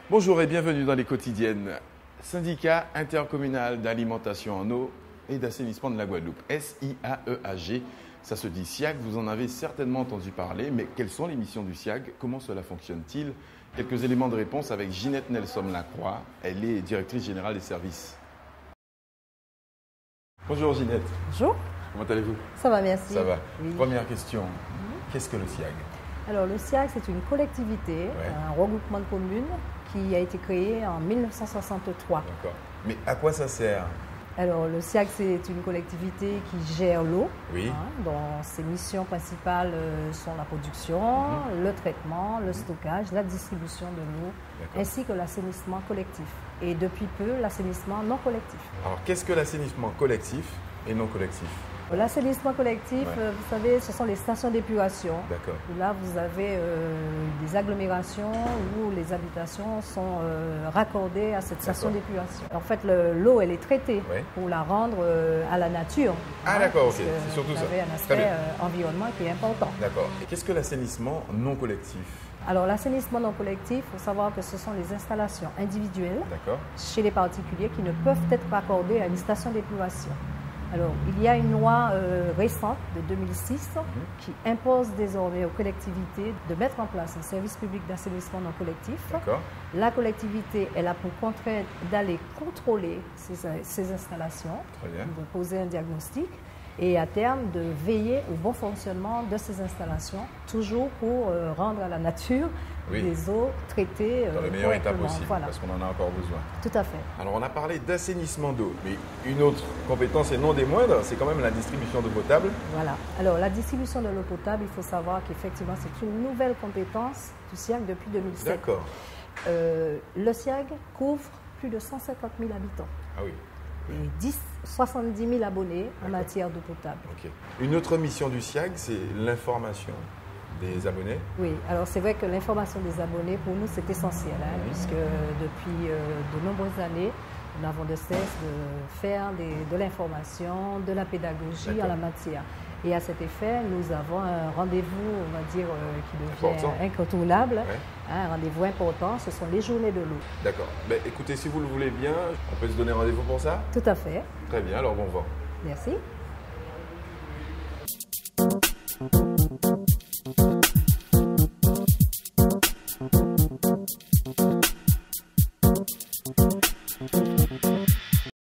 Bonjour et bienvenue dans les quotidiennes. Syndicat intercommunal d'alimentation en eau et d'assainissement de la Guadeloupe, SIAEAG. Ça se dit SIAG, vous en avez certainement entendu parler, mais quelles sont les missions du SIAG? Comment cela fonctionne-t-il? Quelques éléments de réponse avec Ginette Nelson-Lacroix, elle est directrice générale des services. Bonjour Ginette. Bonjour. Comment allez-vous? Ça va, merci. Ça va. Oui. Première question, qu'est-ce que le SIAG? Alors le SIAG, c'est une collectivité, un regroupement de communes qui a été créé en 1963. D'accord. Mais à quoi ça sert? Alors le SIAG, c'est une collectivité qui gère l'eau, Oui. dont ses missions principales sont la production, le traitement, le stockage, la distribution de l'eau, ainsi que l'assainissement collectif. Et depuis peu, l'assainissement non collectif. Alors qu'est-ce que l'assainissement collectif et non collectif? L'assainissement collectif, vous savez, ce sont les stations d'épuration. D'accord. Là, vous avez des agglomérations où les habitations sont raccordées à cette station d'épuration. En fait, l'eau, elle est traitée pour la rendre à la nature. Ah d'accord, ok, c'est surtout ça. Vous avez un aspect environnement qui est important. D'accord. Et qu'est-ce que l'assainissement non collectif? Alors, l'assainissement non collectif, il faut savoir que ce sont les installations individuelles chez les particuliers qui ne peuvent être raccordées à une station d'épuration. Alors, il y a une loi récente de 2006 qui impose désormais aux collectivités de mettre en place un service public d'assainissement non collectif. La collectivité, elle a pour contrainte d'aller contrôler ces installations, de poser un diagnostic et à terme de veiller au bon fonctionnement de ces installations, toujours pour rendre à la nature des eaux traitées dans le meilleur état possible, voilà. Parce qu'on en a encore besoin. Tout à fait. Alors on a parlé d'assainissement d'eau, mais une autre compétence et non des moindres, c'est quand même la distribution d'eau potable. Voilà. Alors la distribution de l'eau potable, il faut savoir qu'effectivement c'est une nouvelle compétence du SIAG depuis 2007. D'accord. Le SIAG couvre plus de 150 000 habitants. Ah oui. Et 70 000 abonnés en matière d'eau potable. Okay. Une autre mission du SIAG, c'est l'information des abonnés. Oui, alors c'est vrai que l'information des abonnés, pour nous, c'est essentiel, puisque depuis de nombreuses années, nous n'avons de cesse de faire de l'information, de la pédagogie en la matière. Et à cet effet, nous avons un rendez-vous, on va dire, qui devient incontournable, un rendez-vous important, ce sont les journées de l'eau. D'accord. Ben, écoutez, si vous le voulez bien, on peut se donner rendez-vous pour ça? Tout à fait. Très bien, alors bon vent. Merci.